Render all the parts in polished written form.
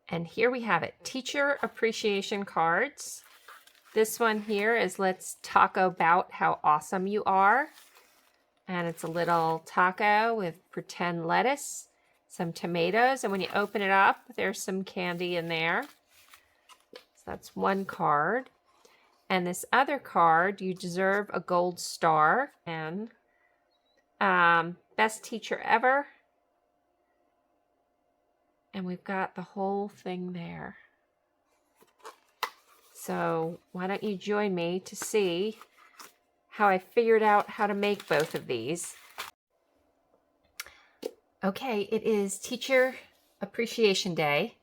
And here we have it, teacher appreciation cards. This one here is let's talk about how awesome you are. And it's a little taco with pretend lettuce, some tomatoes, and when you open it up, there's some candy in there. So that's one card. And this other card, you deserve a gold star, and best teacher ever. And we've got the whole thing there. So why don't you join me to see how I figured out how to make both of these. Okay, it is Teacher Appreciation Day,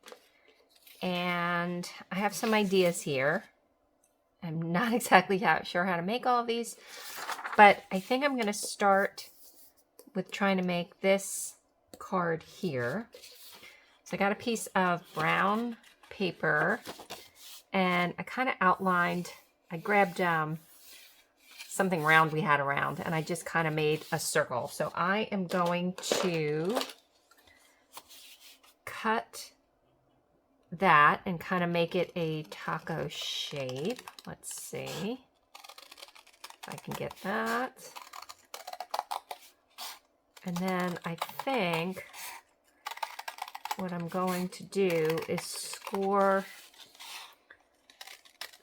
and I have some ideas here. I'm not exactly sure how to make all of these, but I think I'm going to start with trying to make this card here. So I got a piece of brown paper, and I kind of outlined, I grabbed something round we had around, and I just kind of made a circle. So I am going to cut that and kind of make it a taco shape. Let's see if I can get that. And then I think what I'm going to do is score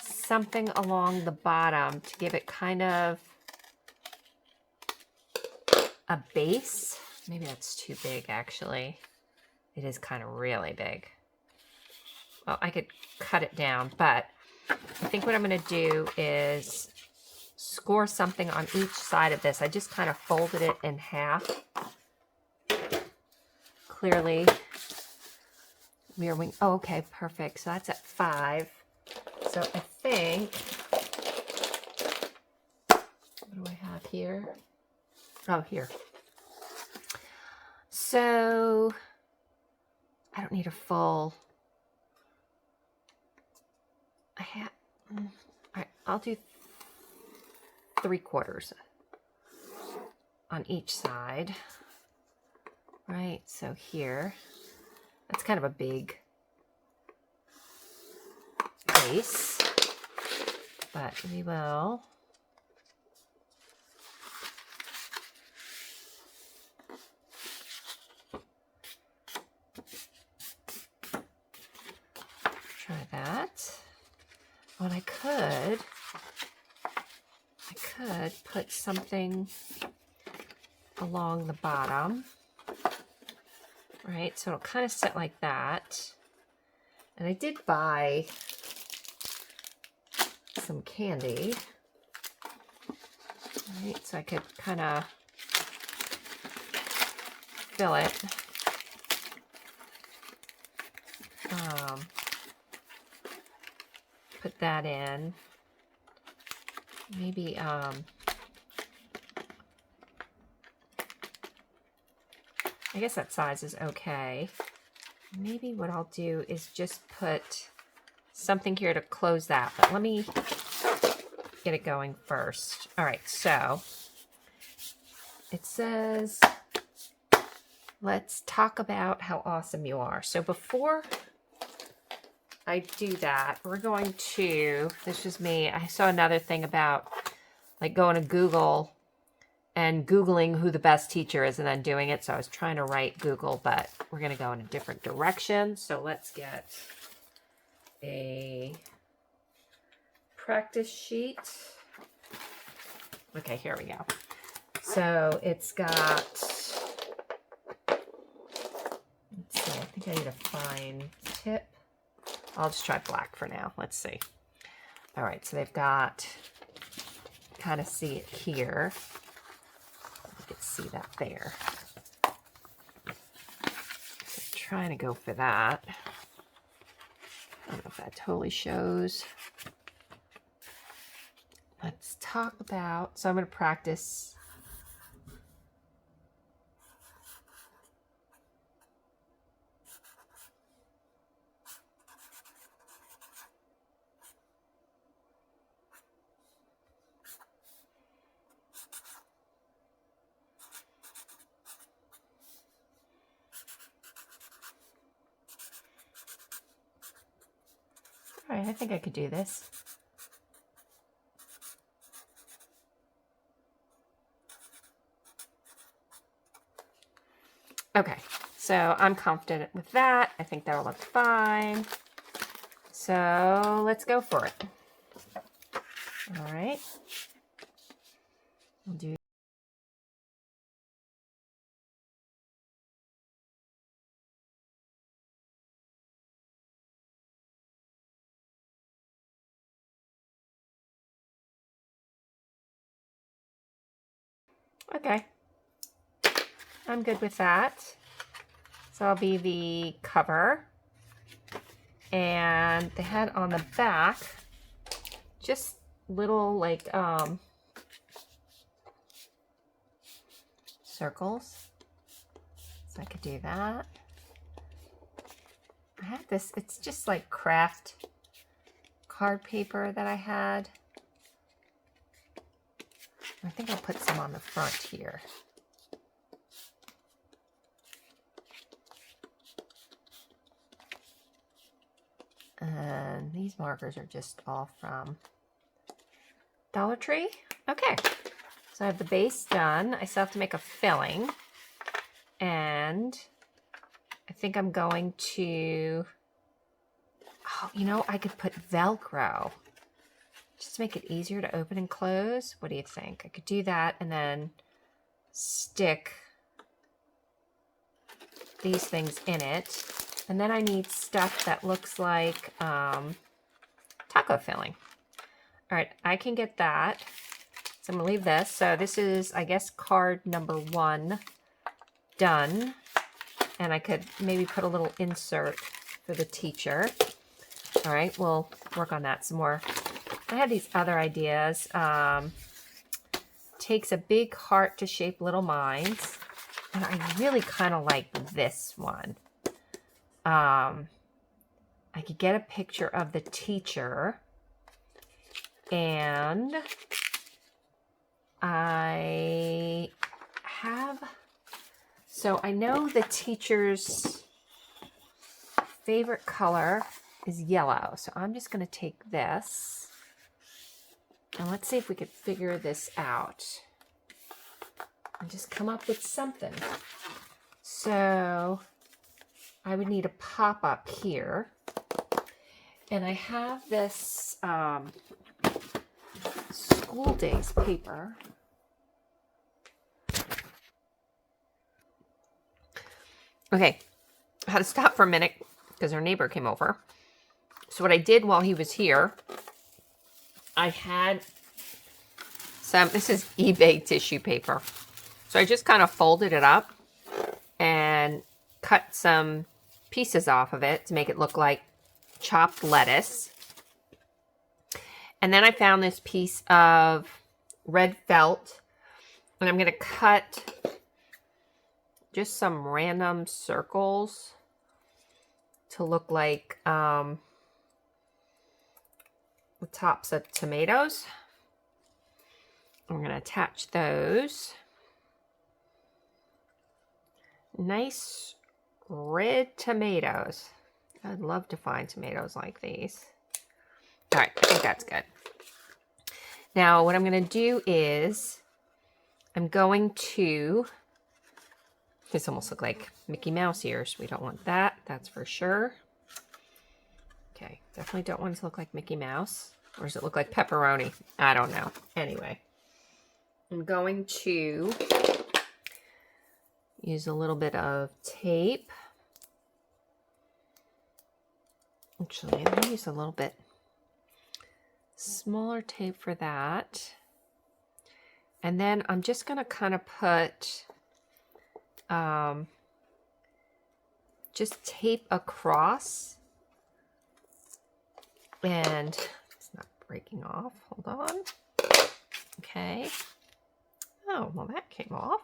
something along the bottom to give it kind of a base. Maybe that's too big, actually. It is kind of really big. Well, I could cut it down, but I think what I'm going to do is score something on each side of this. I just kind of folded it in half. Clearly, we are wing. Oh, okay, perfect. So that's at 5. So I think, what do I have here? Oh, here. So I don't need a full, all right, I'll do 3/4 on each side. Right, so here, that's kind of a big base, but we will try that. What I could put something along the bottom, right? So it'll kind of sit like that. And I did buy some candy, right? So I could kind of fill it. Put that in. Maybe I guess that size is okay. Maybe what I'll do is just put something here to close that, but let me get it going first. All right, so it says, let's talk about how awesome you are. So before I do that, we're going to, this is me, I saw another thing about like going to Google and Googling who the best teacher is and then doing it. So I was trying to write Google, but we're going to go in a different direction. So let's get a practice sheet. Okay, here we go. So it's got, let's see, I think I need a fine tip. I'll just try black for now. Let's see. All right, so they've got, kind of see it here. You can see that there. So trying to go for that. I don't know if that totally shows. Let's talk about, so I'm going to practice All right, I think I could do this. Okay, so I'm confident with that. I think that'll look fine. So let's go for it. All right. I'll do. Okay, I'm good with that. So I'll be the cover. And they had on the back just little like circles. So I could do that. I had this, it's just like craft card paper that I had. I think I'll put some on the front here. And these markers are just all from Dollar Tree. Okay, so I have the base done. I still have to make a filling. And I think I'm going to, oh, you know, I could put Velcro just to make it easier to open and close. What do you think? I could do that and then stick these things in it. And then I need stuff that looks like taco filling. All right, I can get that. So I'm gonna leave this. So this is, I guess, card number 1 done. And I could maybe put a little insert for the teacher. All right, we'll work on that some more. I had these other ideas. Takes a big heart to shape little minds. And I really kind of like this one. I could get a picture of the teacher. And I have, so I know the teacher's favorite color is yellow. So I'm just going to take this and let's see if we could figure this out and just come up with something. So I would need a pop-up here. And I have this school days paper. Okay, I had to stop for a minute because our neighbor came over. So what I did while he was here, I had some, this is eBay tissue paper. So I just kind of folded it up and cut some pieces off of it to make it look like chopped lettuce. And then I found this piece of red felt, and I'm going to cut just some random circles to look like the tops of tomatoes. I'm going to attach those. Nice red tomatoes. I'd love to find tomatoes like these. All right, I think that's good. Now, what I'm going to do is I'm going to, this almost look like Mickey Mouse ears. We don't want that, that's for sure. Okay, definitely don't want it to look like Mickey Mouse. Or does it look like pepperoni? I don't know. Anyway, I'm going to use a little bit of tape. Actually, I'm going to use a little bit smaller tape for that. And then I'm just going to kind of put just tape across. And it's not breaking off. Hold on. Okay. Oh, well, that came off.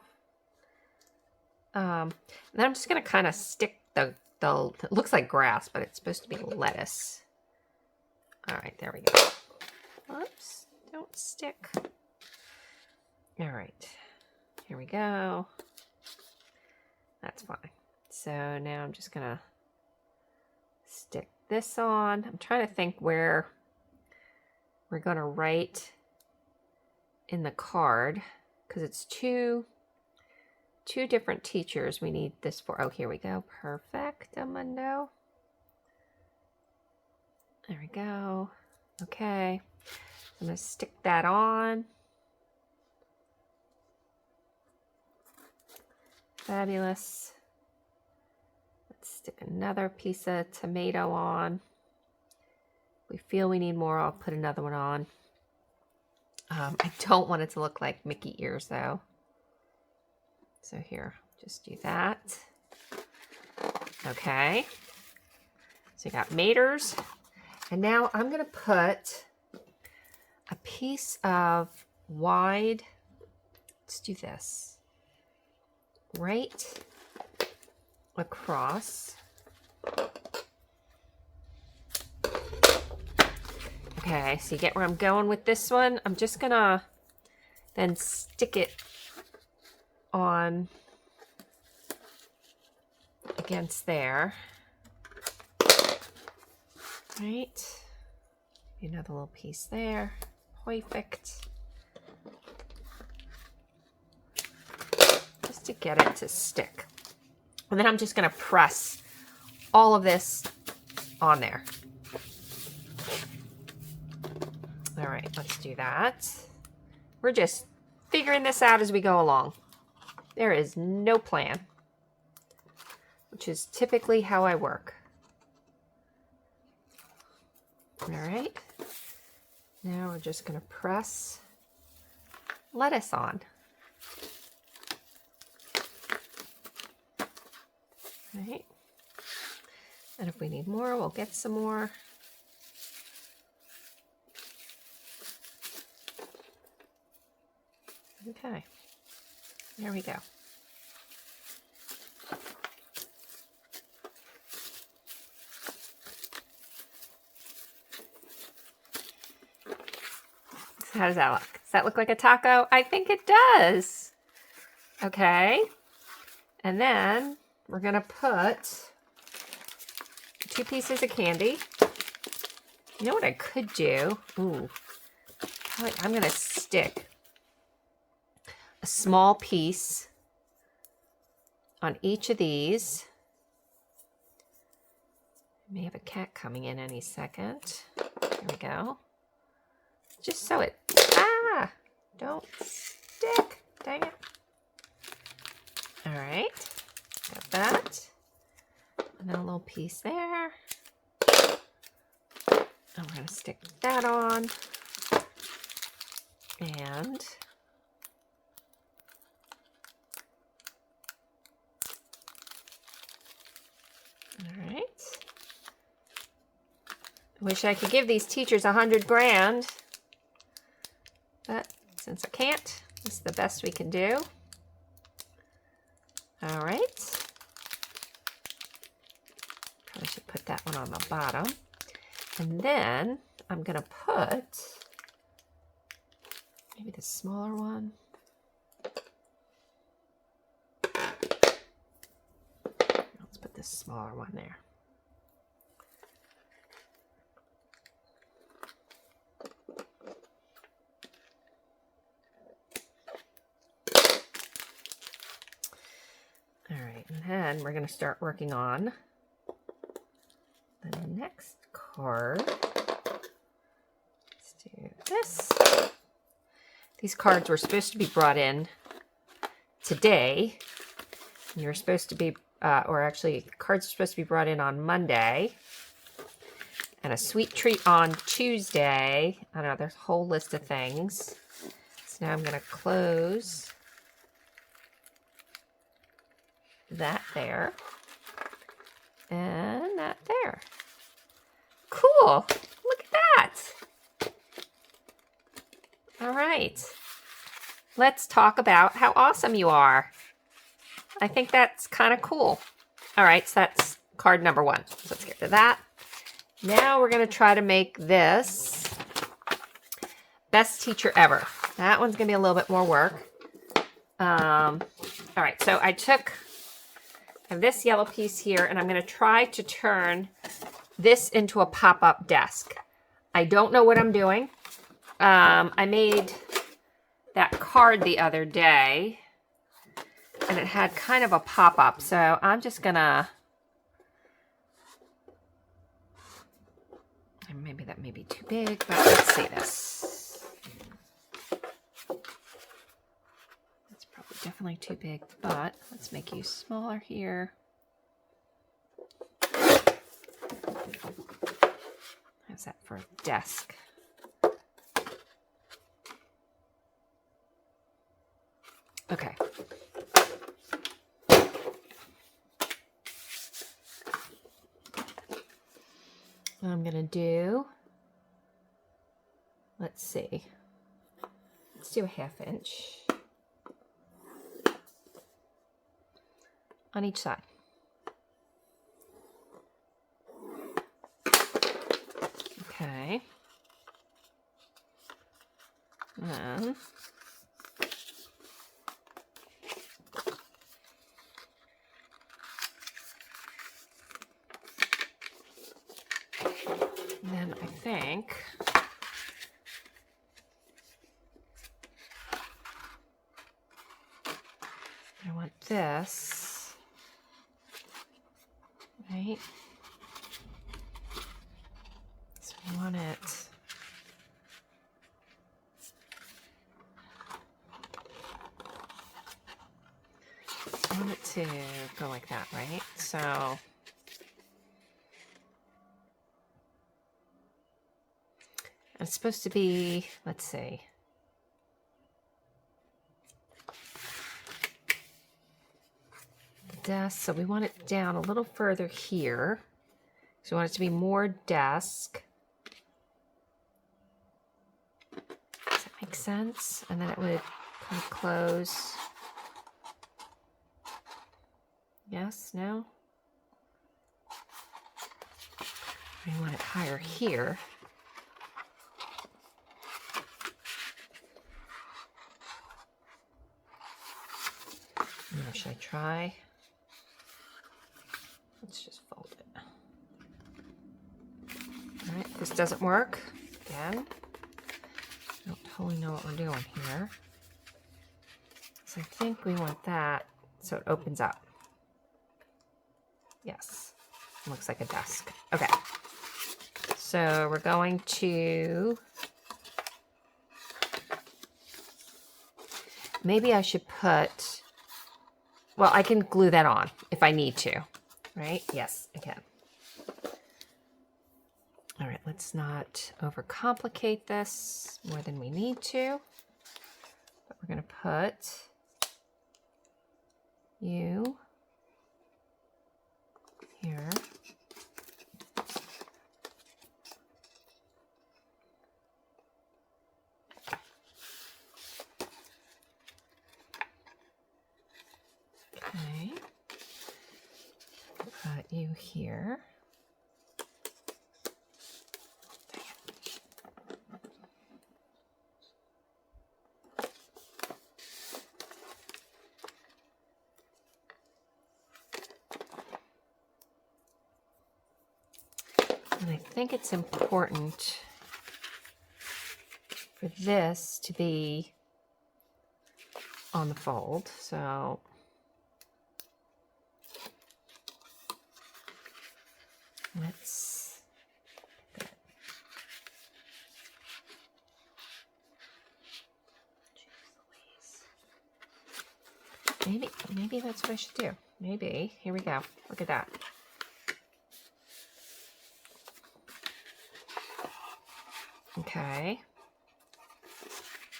And then I'm just going to kind of stick the, it looks like grass, but it's supposed to be lettuce. All right, there we go. Oops, don't stick. All right, here we go. That's fine. So now I'm just gonna stick this on. I'm trying to think where we're going to write in the card because it's two different teachers we need this for. Oh, here we go. Perfect-amundo. There we go. Okay. I'm going to stick that on. Fabulous. Let's stick another piece of tomato on. If we feel we need more, I'll put another one on. I don't want it to look like Mickey ears though. So here, just do that. Okay. So you got maters. And now I'm going to put a piece of wide, let's do this, right across. Okay, so you get where I'm going with this one. I'm just going to then stick it on against there. Right. Another little piece there. Perfect. Just to get it to stick. And then I'm just going to press all of this on there. All right, let's do that. We're just figuring this out as we go along. There is no plan, which is typically how I work. All right. Now we're just going to press lettuce on. Right. And if we need more, we'll get some more. Okay. There we go. So how does that look? Does that look like a taco? I think it does. Okay. And then we're going to put 2 pieces of candy. You know what I could do? Ooh. I'm going to stick a small piece on each of these. May have a cat coming in any second. There we go. Just so it, don't stick. Dang it. All right, got that. And then a little piece there. And we're gonna stick that on. And all right. I wish I could give these teachers 100 grand, but since I can't, this is the best we can do. All right. Probably should put that one on the bottom. And then I'm going to put maybe the smaller one. Let's put this smaller one there. All right, and then we're going to start working on the next card. Let's do this. These cards were supposed to be brought in today. And you're supposed to be, or actually, cards are supposed to be brought in on Monday. And a sweet treat on Tuesday. I don't know, there's a whole list of things. So now I'm going to close that there. And that there. Cool. Look at that. All right. Let's talk about how awesome you are. I think that's kind of cool. All right, so that's card number 1. So let's get rid of that. Now we're going to try to make this best teacher ever. That one's going to be a little bit more work. All right, so I have this yellow piece here, and I'm going to try to turn this into a pop-up desk. I don't know what I'm doing. I made that card the other day, and it had kind of a pop-up, so I'm just gonna, and maybe that may be too big, but let's see this. It's probably definitely too big, but let's make you smaller here. How's that for a desk? Okay. I'm gonna do, let's see, let's do a 1/2 inch on each side. Okay. And then I think I want this, right? So I want it, I want it to go like that, right? So it's supposed to be, let's see, desk, so we want it down a little further here. So we want it to be more desk. Does that make sense? And then it would kind of close. Yes, no? We want it higher here. Now, should I try? Let's just fold it. All right, this doesn't work. Again, I don't totally know what we're doing here. So I think we want that so it opens up. Yes, looks like a desk. Okay, so we're going to, maybe I should put, well, I can glue that on if I need to, right? Yes, I can. All right, let's not overcomplicate this more than we need to. But we're going to put you here. Okay. Put you here. And I think it's important for this to be on the fold. So let's get that. Jeez Louise. Maybe that's what I should do. Maybe. Here we go. Look at that. Okay.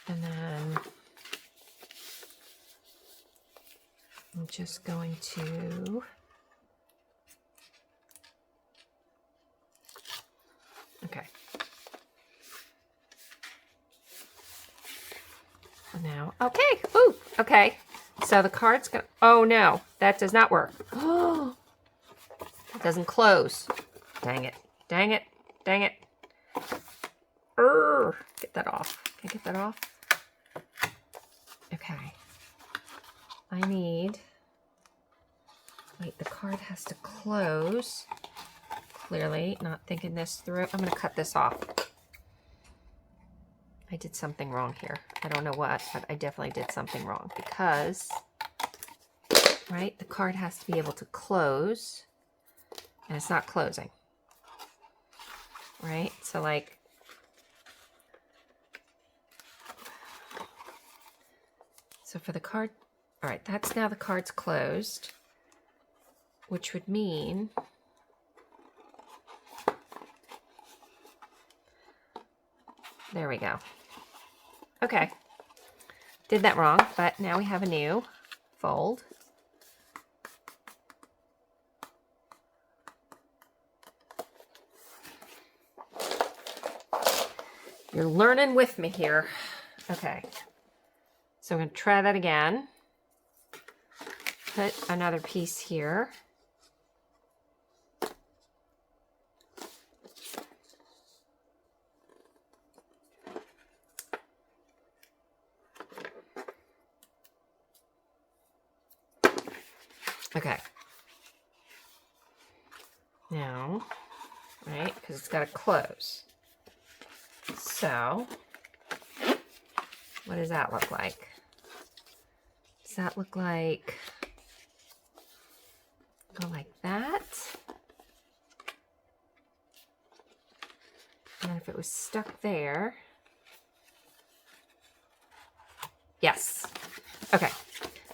And then I'm just going to okay. Now, okay. Ooh, okay. So the card's gonna, oh no, that does not work. Oh, it doesn't close. Dang it. Dang it. Dang it. Get that off. Can I get that off? Okay. I need, wait, the card has to close. clearly not thinking this through. I'm going to cut this off. I did something wrong here. I don't know what, but I definitely did something wrong because, right, the card has to be able to close, and it's not closing, right? So like, so for the card, all right, that's now the card's closed, which would mean there we go. Okay, did that wrong, but now we have a new fold. You're learning with me here. Okay, so I'm going to try that again. Put another piece here. Okay. Now, right, because it's got to close. So, what does that look like? Does that look like, go like that? And if it was stuck there, yes. Okay,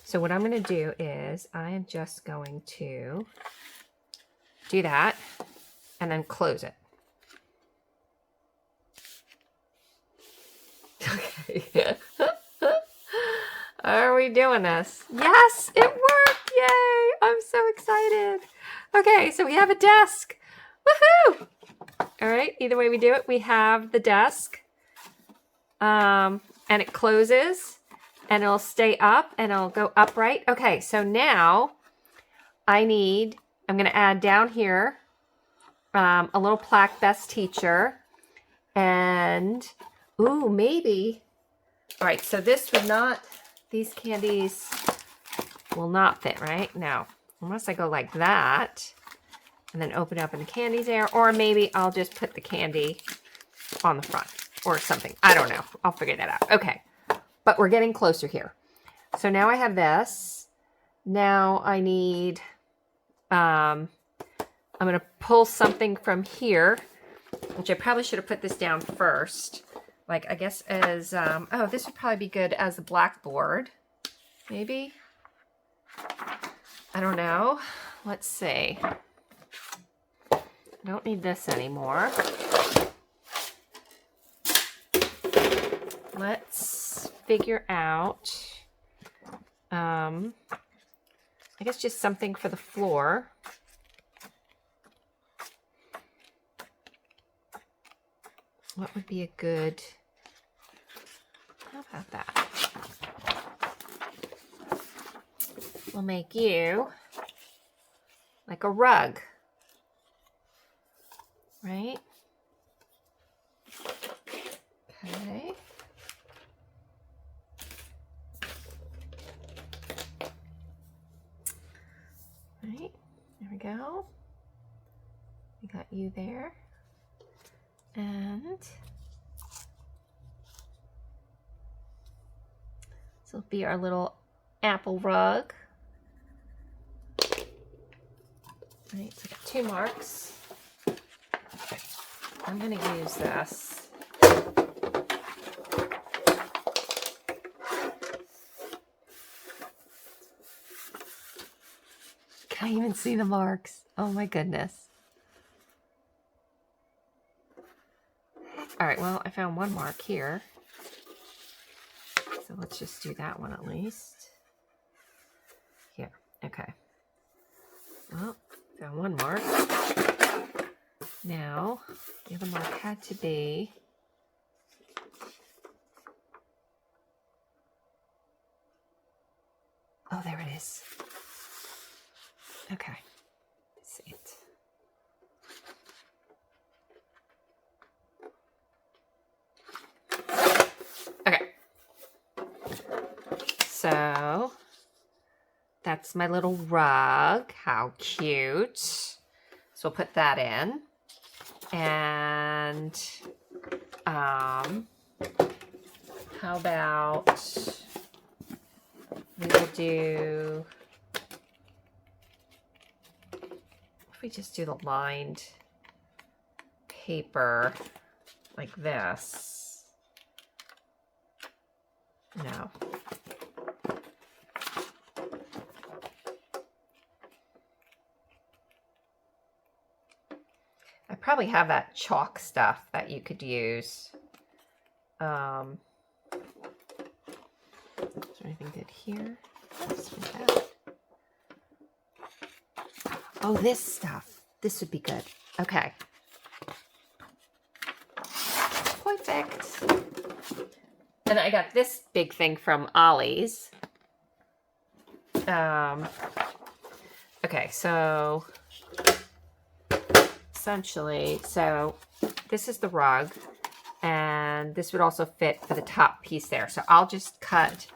so what I'm going to do is I am just going to do that and then close it. Okay. Are we doing this? Yes, it worked. Yay. I'm so excited. Okay, so we have a desk. Woohoo! All right, either way we do it, we have the desk. And it closes and it'll stay up and it'll go upright. Okay, so now I'm going to add down here a little plaque, best teacher. And, ooh, maybe. All right, so this would not, these candies will not fit, right? No, unless I go like that and then open up and the candy's there. Or maybe I'll just put the candy on the front or something. I don't know. I'll figure that out. Okay, but we're getting closer here. So now I have this. Now I need, I'm going to pull something from here, which I probably should have put this down first. Like, I guess as, oh, this would probably be good as a blackboard. Maybe? I don't know. Let's see. I don't need this anymore. Let's figure out, I guess just something for the floor. What would be a good, how about that? We'll make you like a rug, right? Okay. Right, there we go. We got you there. And this will be our little apple rug. Right, so I got 2 marks. I'm going to use this. Can I even see the marks? Oh my goodness. All right, well, I found 1 mark here. So let's just do that one at least. Here, okay. Well, found 1 mark. Now, the other mark had to be oh, there it is. Okay, let's see it. Okay, so that's my little rug. How cute. So So we'll put that in. And how about we will do, if we just do the lined paper like this. No. I probably have that chalk stuff that you could use. Is there anything good here? Oh, this stuff. This would be good. Okay. Perfect. And I got this big thing from Ollie's. Okay, so essentially, so this is the rug, and this would also fit for the top piece there. So I'll just cut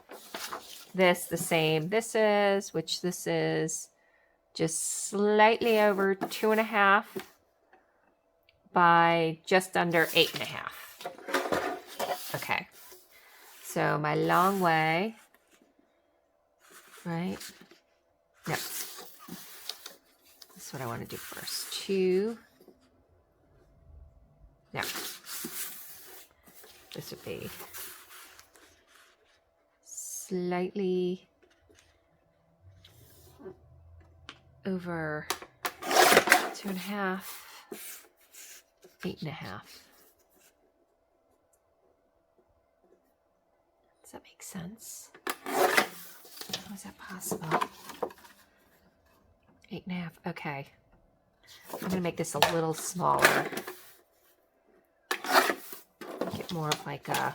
this the same this is, which this is just slightly over 2.5 by just under 8.5. Okay, so my long way, right? No, this is what I want to do first. 2. No, this would be slightly over 2.5, 8.5. Does that make sense? How is that possible? 8.5. Okay. I'm going to make this a little smaller. Get more of like a...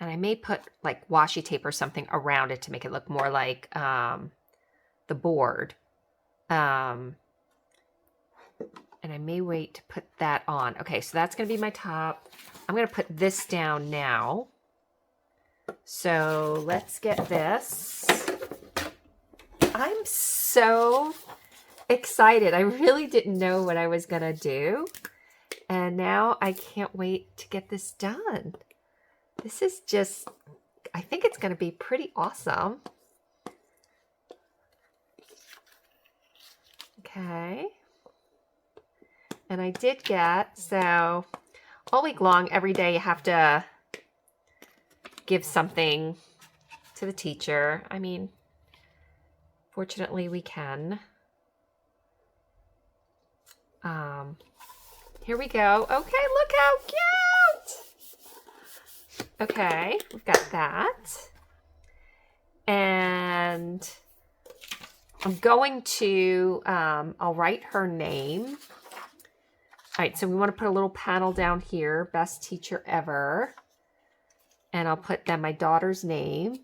And I may put like washi tape or something around it to make it look more like the board. And I may wait to put that on. Okay, so that's going to be my top. I'm going to put this down now. So let's get this. I'm so excited. I really didn't know what I was going to do. And now I can't wait to get this done. This is just, I think it's going to be pretty awesome. Okay. And I did get, so all week long, every day you have to give something to the teacher. I mean, fortunately we can. Here we go. Okay, look how cute. Okay, we've got that. And I'm going to, I'll write her name. All right, so we want to put a little panel down here, best teacher ever. And I'll put then my daughter's name.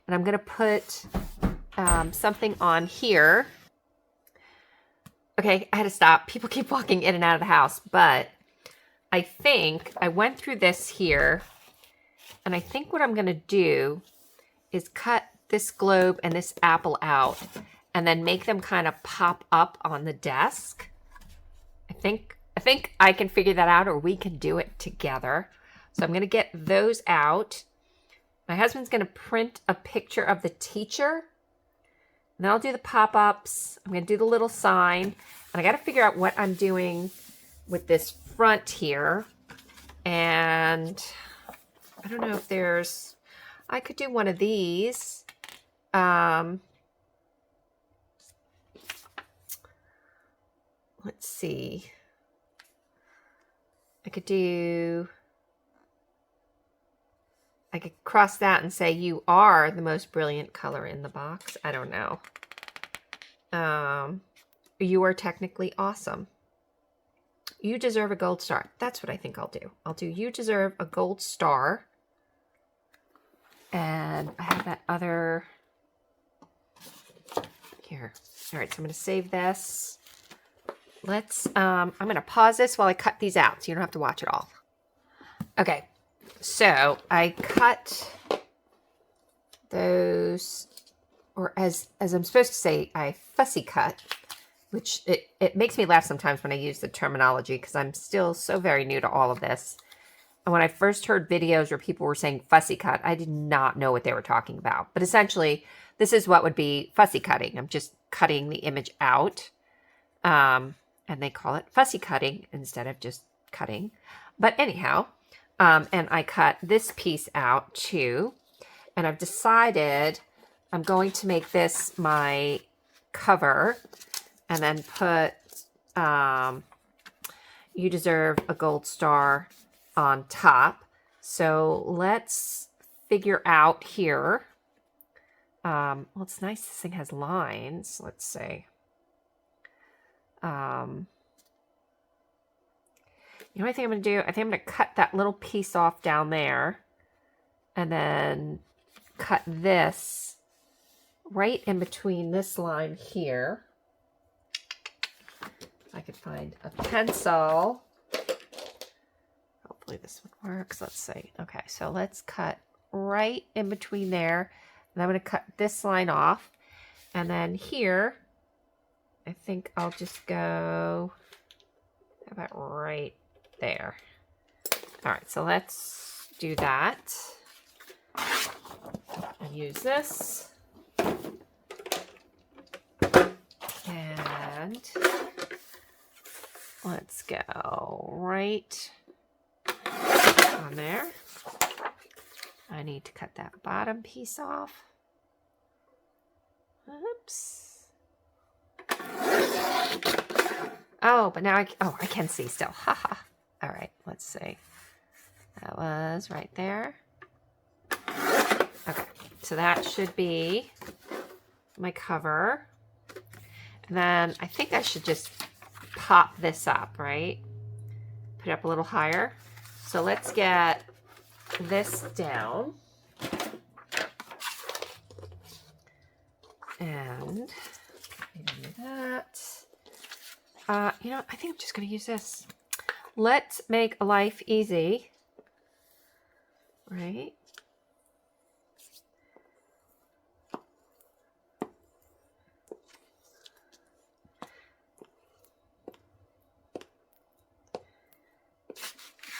And I'm going to put something on here. Okay, I had to stop. People keep walking in and out of the house. But I think I went through this here. And I think what I'm going to do is cut this globe and this apple out. And then make them kind of pop up on the desk. I think I can figure that out, or we can do it together. So I'm going to get those out. My husband's going to print a picture of the teacher. And then I'll do the pop-ups. I'm going to do the little sign. And I got to figure out what I'm doing with this front here. And I don't know if there's... I could do one of these. Let's see. I could cross that and say, you are the most brilliant color in the box. I don't know. You are technically awesome. You deserve a gold star. That's what I think I'll do. I'll do you deserve a gold star. And I have that other here. All right, so I'm going to save this. I'm going to pause this while I cut these out so you don't have to watch it all. Okay, so I cut those, or as I'm supposed to say, I fussy cut which it makes me laugh sometimes when I use the terminology because I'm still so very new to all of this. And when I first heard videos where people were saying fussy cut, I did not know what they were talking about. But essentially, this is what would be fussy cutting. I'm just cutting the image out. And they call it fussy cutting instead of just cutting. But anyhow, and I cut this piece out too. And I've decided I'm going to make this my cover and then put You Deserve a Gold Star on top. So let's figure out here. Well, it's nice this thing has lines. Let's see. You know what I think I'm going to do? I think I'm going to cut that little piece off down there and then cut this right in between this line here. If I could find a pencil. Hopefully this one works. Let's see. Okay, so let's cut right in between there. And I'm going to cut this line off. And then here, I think I'll just go about right there. All right, so let's do that. And use this. And let's go right on there. I need to cut that bottom piece off. Oops. Oh, but now I can see still. Haha. All right, let's see. That was right there. Okay, so that should be my cover. And then I think I should just pop this up, right? Put it up a little higher. So let's get this down. And do that. You know, I think I'm just going to use this. Let's make a life easy. Right?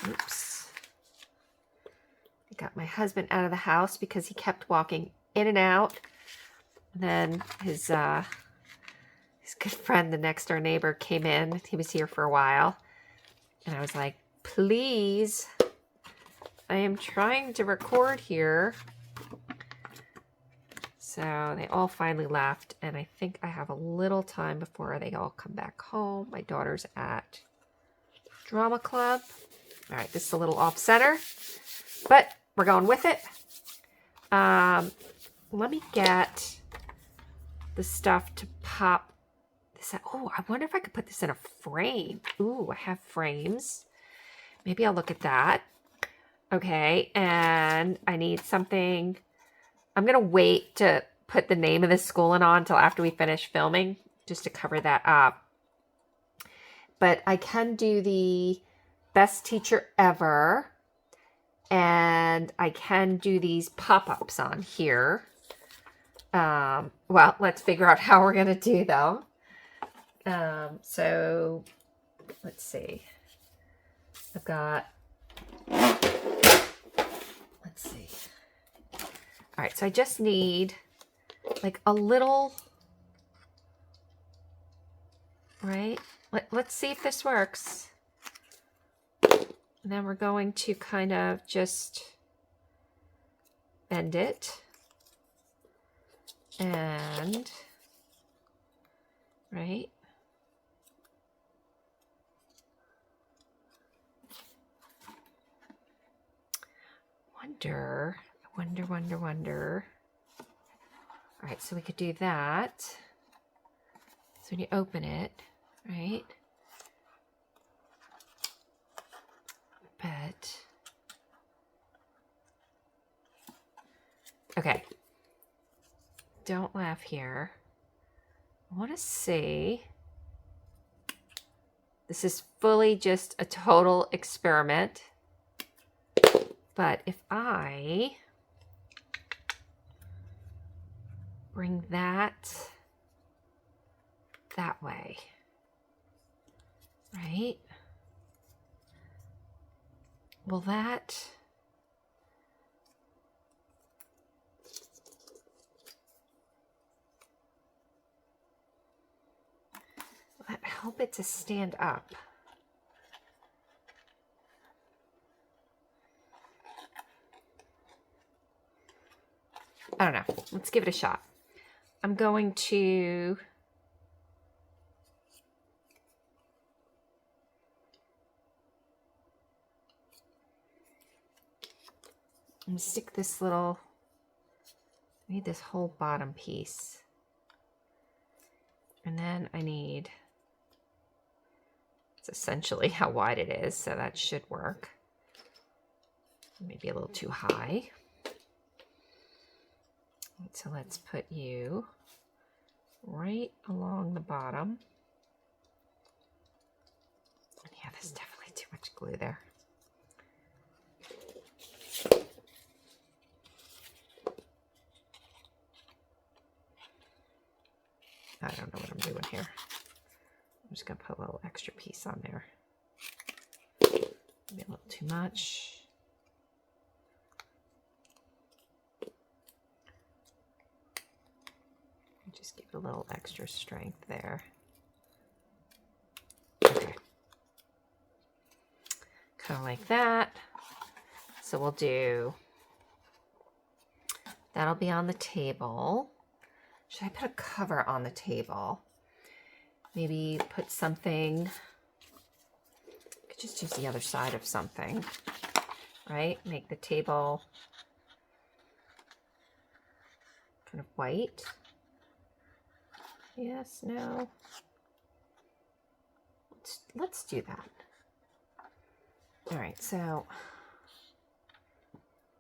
Oops. I got my husband out of the house because he kept walking in and out. And then his good friend, the next door neighbor, came in. He was here for a while. And I was like, please, I am trying to record here. So they all finally left. And I think I have a little time before they all come back home. My daughter's at drama club. All right, this is a little off center, but we're going with it. Let me get the stuff to pop this out. Oh, I wonder if I could put this in a frame. Ooh, I have frames. Maybe I'll look at that. Okay, and I need something. I'm going to wait to put the name of the school on until after we finish filming, just to cover that up. But I can do the best teacher ever. And I can do these pop-ups on here. Well, let's figure out how we're going to do them. So let's see. I've got, let's see. All right, so I just need like a little, right? Let's see if this works. And then we're going to kind of just bend it. And, right? Wonder. All right, so we could do that. So when you open it, right? But, okay. Don't laugh here. I want to see. This is fully just a total experiment. But if I bring that that way, right? Will that help it to stand up? I don't know. Let's give it a shot. I'm going to stick this little, I need this whole bottom piece. And then I need, it's essentially how wide it is, so that should work. Maybe a little too high. So let's put you right along the bottom. Yeah, there's definitely too much glue there. I don't know what I'm doing here. I'm just gonna put a little extra piece on there. Maybe a little too much. Just give it a little extra strength there. Okay. Kind of like that. So we'll do, that'll be on the table. Should I put a cover on the table? Maybe put something, I could just use the other side of something, right? Make the table kind of white. Yes, no. Let's do that. All right, so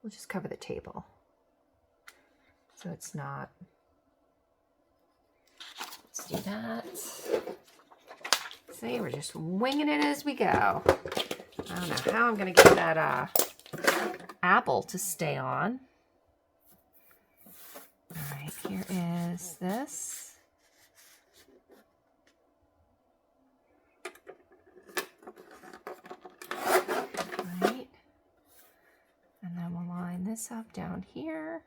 we'll just cover the table. So it's not, let's do that. See, we're just winging it as we go. I don't know how I'm gonna get that apple to stay on. All right, here is this. Right, and then we'll line this up down here.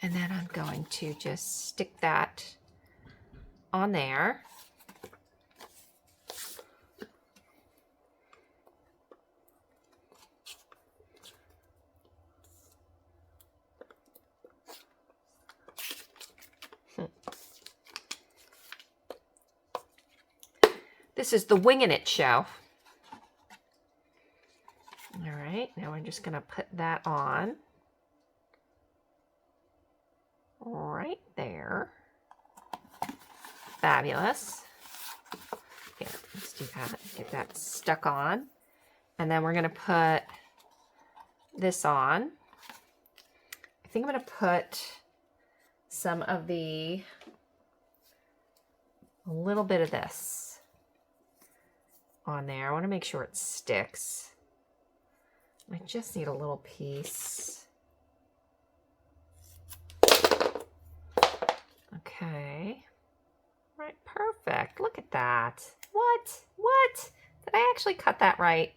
And then I'm going to just stick that on there. This is the Winging It show. All right, now we're just gonna put that on. Right there. Fabulous. Here, let's do that. Get that stuck on. And then we're going to put this on. I think I'm going to put some of a little bit of this on there. I want to make sure it sticks. I just need a little piece. Okay. Right, perfect. Look at that. What? What? Did I actually cut that right?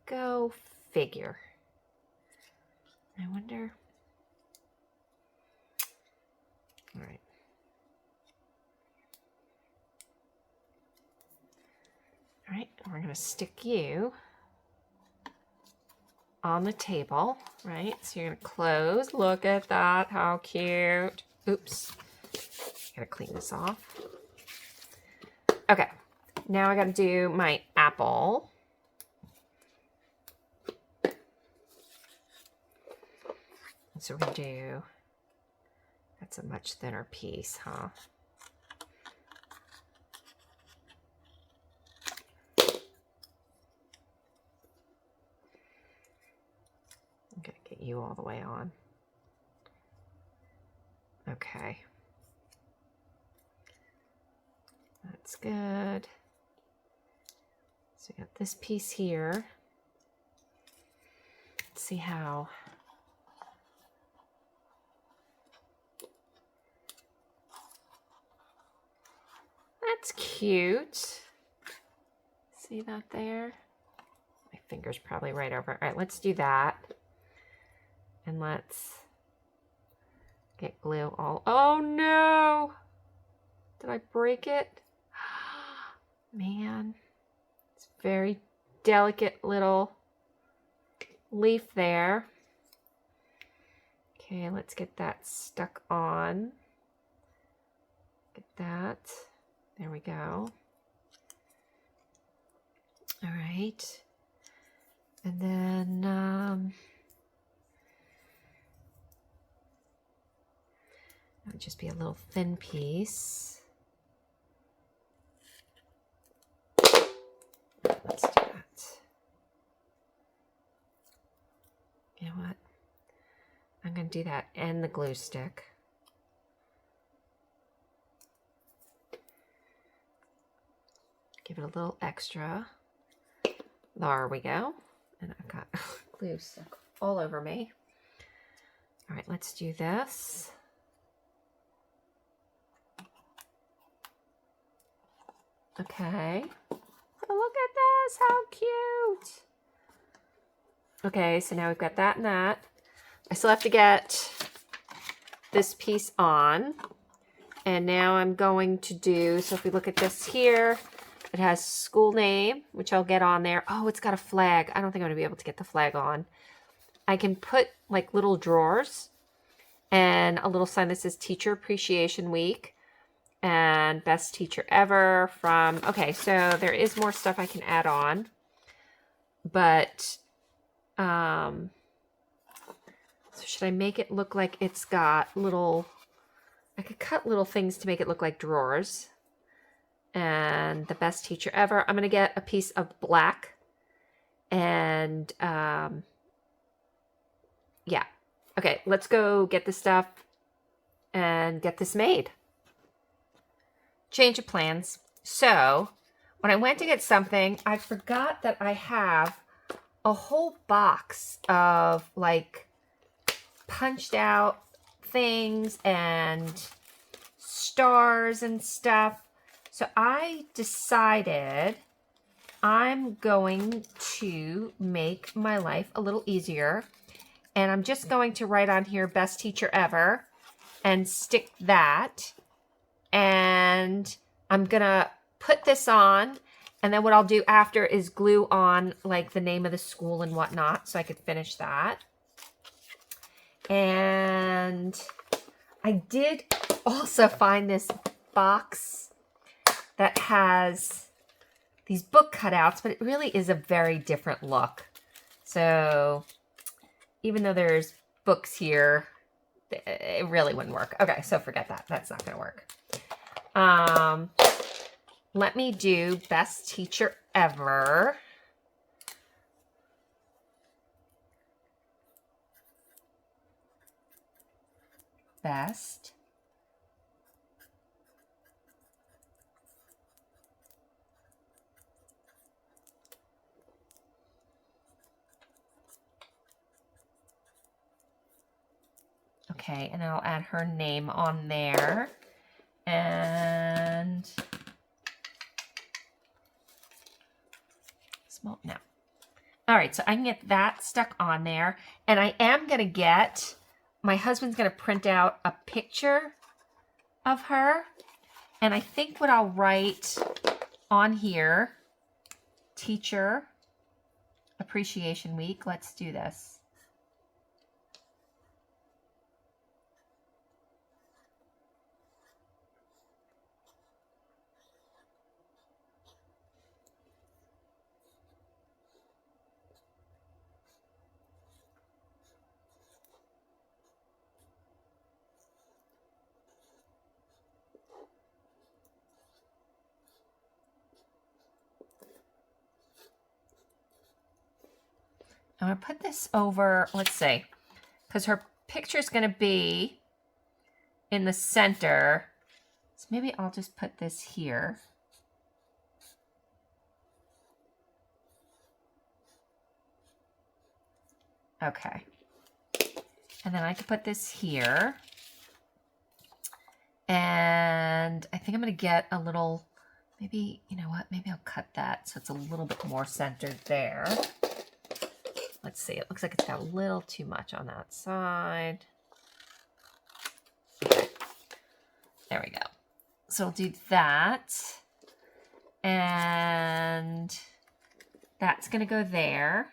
Go figure. I wonder. All right. All right, we're going to stick you on the table, right? So you're going to close. Look at that. How cute. Oops. Gotta clean this off. Okay, now I gotta do my apple. So we're gonna do, that's a much thinner piece, huh? I'm gonna get you all the way on. Okay. That's good. So we got this piece here. Let's see how. That's cute. See that there? My finger's probably right over it. All right, let's do that. And let's get glue all. Oh no! Did I break it? Man, it's very delicate little leaf there. Okay, let's get that stuck on. Get that. There we go. All right. And then that would just be a little thin piece. Let's do that. You know what? I'm going to do that and the glue stick. Give it a little extra. There we go. And I've got glue stuck all over me. All right, let's do this. Okay. Oh, look at this, how cute. Okay, so now we've got that and that. I still have to get this piece on. And now I'm going to do, so if we look at this here, it has school name, which I'll get on there. Oh, it's got a flag. I don't think I'm going to be able to get the flag on. I can put like little drawers and a little sign that says Teacher Appreciation Week and Best Teacher Ever from, okay, so there is more stuff I can add on. But, so should I make it look like it's got little, I could cut little things to make it look like drawers. And the best teacher ever. I'm going to get a piece of black and yeah. Okay, let's go get this stuff and get this made. Change of plans. So when I went to get something, I forgot that I have a whole box of like punched out things and stars and stuff. So I decided I'm going to make my life a little easier. And I'm just going to write on here, best teacher ever, and stick that. And I'm going to put this on. And then what I'll do after is glue on like the name of the school and whatnot. So I could finish that. And I did also find this box that has these book cutouts, but it really is a very different look. So even though there's books here, it really wouldn't work. Okay, so forget that. That's not going to work. Let me do best teacher ever. Best Okay, and I'll add her name on there. And small, no. All right, so I can get that stuck on there. And I am going to get, my husband's going to print out a picture of her. And I think what I'll write on here, Teacher Appreciation Week. Let's do this. I'm going to put this over, let's see, because her picture is going to be in the center. So maybe I'll just put this here. Okay. And then I can put this here. And I think I'm going to get a little, maybe, you know what, maybe I'll cut that so it's a little bit more centered there. Let's see, it looks like it's got a little too much on that side. Okay, there we go. So we'll do that. And that's going to go there.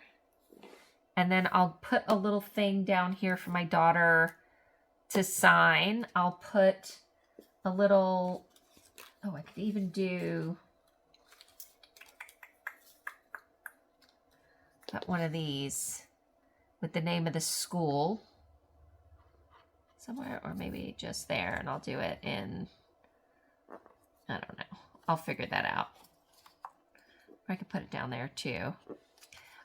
And then I'll put a little thing down here for my daughter to sign. I'll put a little, oh, I could even do one of these with the name of the school somewhere, or maybe just there, and I'll do it in, I don't know. I'll figure that out. Or I could put it down there too.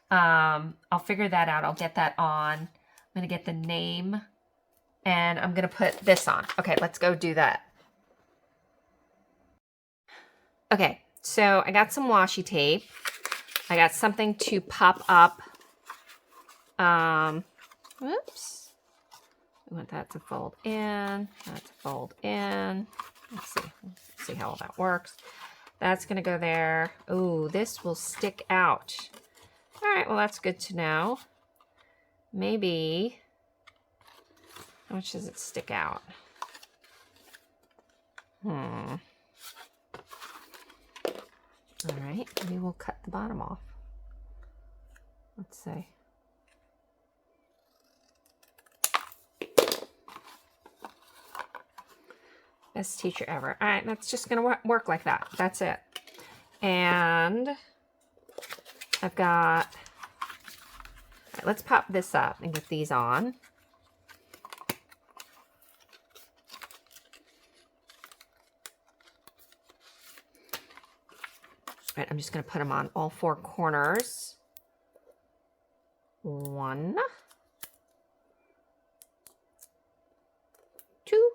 I'll figure that out. I'll get that on. I'm going to get the name, and I'm going to put this on. Okay, let's go do that. Okay, so I got some washi tape. I got something to pop up. Whoops. We want that to fold in. That to fold in. Let's see how all that works. That's going to go there. Ooh, this will stick out. All right, well, that's good to know. Maybe, how much does it stick out? All right, maybe we'll cut the bottom off. Let's see. Best teacher ever. All right, that's just going to work like that. That's it. And I've got, all right, let's pop this up and get these on. All right, I'm just going to put them on all four corners. 1, 2,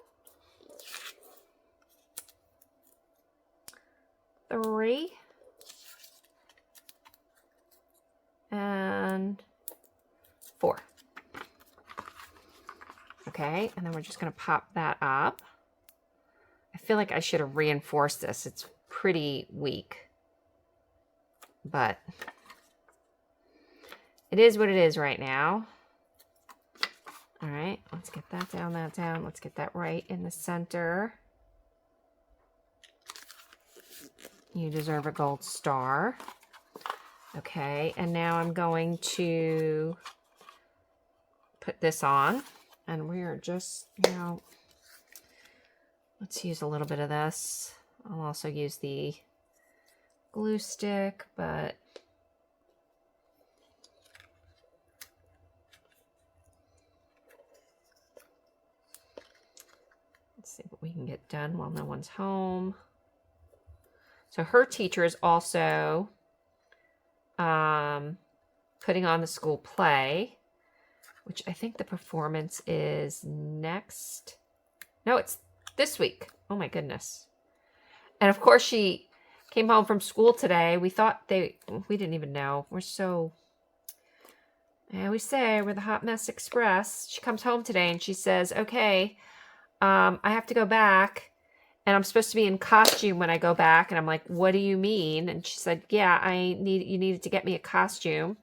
3, and 4. Okay, and then we're just going to pop that up. I feel like I should have reinforced this. It's pretty weak, but it is what it is right now. All right, let's get that down, that down. Let's get that right in the center. You deserve a gold star. Okay, and now I'm going to put this on, and we are just, you know, let's use a little bit of this. I'll also use the glue stick, but let's see what we can get done while no one's home. So her teacher is also putting on the school play, which I think the performance is next. No, it's this week. Oh my goodness. And of course she came home from school today. We thought we didn't even know. We're so, I always say we're the Hot Mess Express. She comes home today and she says, okay, I have to go back. And I'm supposed to be in costume when I go back. And I'm like, what do you mean? And she said, yeah, you needed to get me a costume.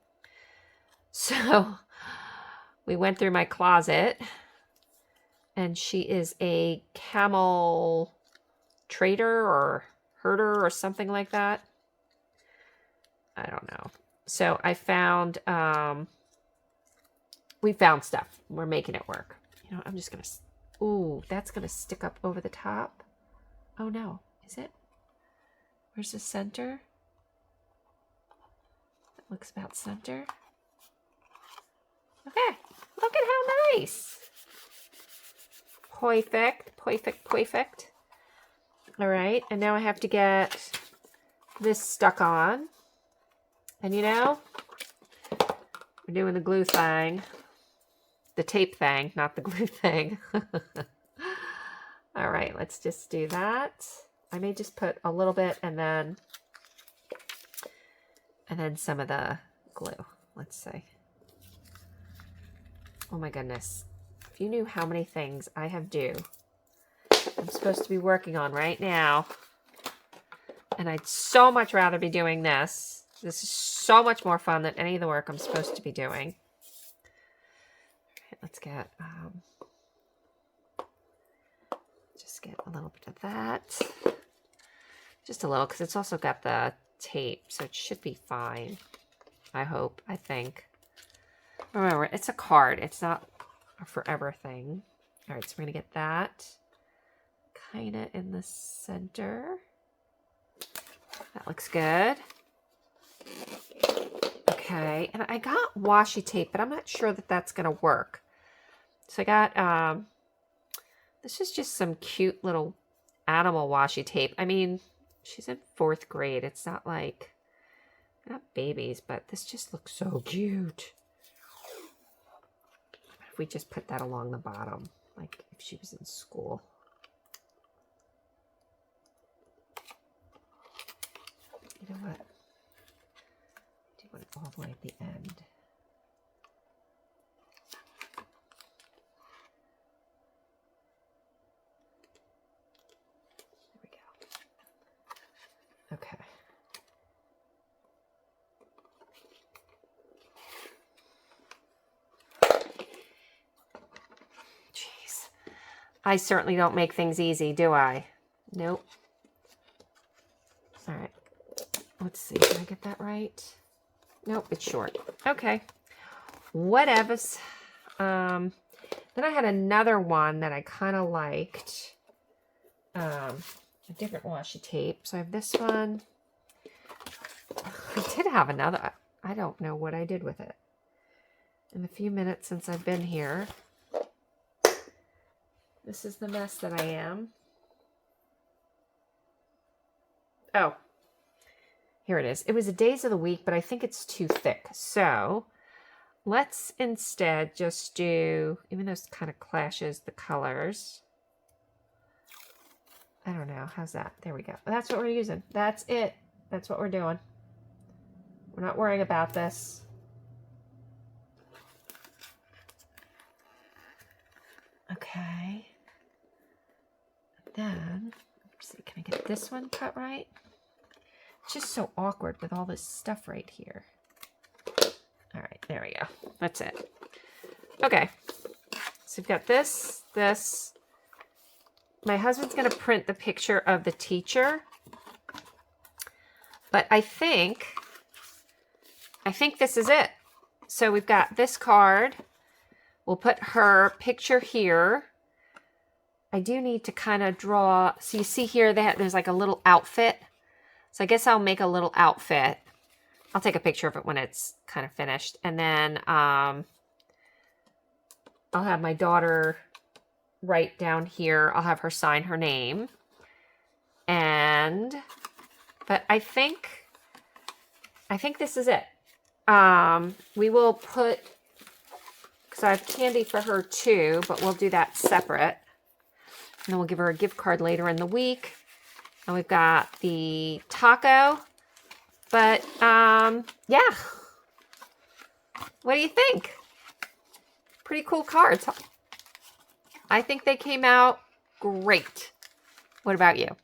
So we went through my closet. And she is a camel trader or herder or something like that. I don't know. So I found, we found stuff. We're making it work. You know, I'm just going to, ooh, that's going to stick up over the top. Oh no, is it? Where's the center? That looks about center. Okay, look at how nice. Perfect, perfect, perfect. All right, and now I have to get this stuck on. And you know, we're doing the glue thing. The tape thing, not the glue thing. All right, let's just do that. I may just put a little bit and then some of the glue. Let's see. Oh my goodness. If you knew how many things I have due, I'm supposed to be working on right now. And I'd so much rather be doing this. This is so much more fun than any of the work I'm supposed to be doing. Let's get, just get a little bit of that. Just a little, because it's also got the tape, so it should be fine. I hope, I think. Remember, it's a card. It's not a forever thing. All right, so we're going to get that kind of in the center. That looks good. Okay, and I got washi tape, but I'm not sure that that's going to work. So I got, this is just some cute little animal washi tape. I mean, she's in 4th grade. It's not like, not babies, but this just looks so cute. If we just put that along the bottom, like if she was in school. You know what? Do it all the way at the end. There we go. Okay. Jeez. I certainly don't make things easy, do I? Nope. All right. Let's see. Did I get that right? Nope, it's short. Okay. Whatevs. Then I had another one that I kind of liked. A different washi tape. So I have this one. I did have another. I don't know what I did with it. In the few minutes since I've been here. This is the mess that I am. Oh. Here it is. It was a days of the week, but I think it's too thick. So let's instead just do, even though it kind of clashes the colors. I don't know. How's that? There we go. That's what we're using. That's it. That's what we're doing. We're not worrying about this. Okay. Then, let's see, can I get this one cut right? It's just so awkward with all this stuff right here. All right, there we go. That's it. Okay. So we've got this, this. My husband's going to print the picture of the teacher. But I think this is it. So we've got this card. We'll put her picture here. I do need to kind of draw. So you see here, there's like a little outfit. So I guess I'll make a little outfit. I'll take a picture of it when it's kind of finished. And then I'll have my daughter write down here. I'll have her sign her name. But I think this is it. We will put, because I have candy for her too, but we'll do that separate. And then we'll give her a gift card later in the week. And we've got the taco. But, yeah. What do you think? Pretty cool cards. I think they came out great. What about you?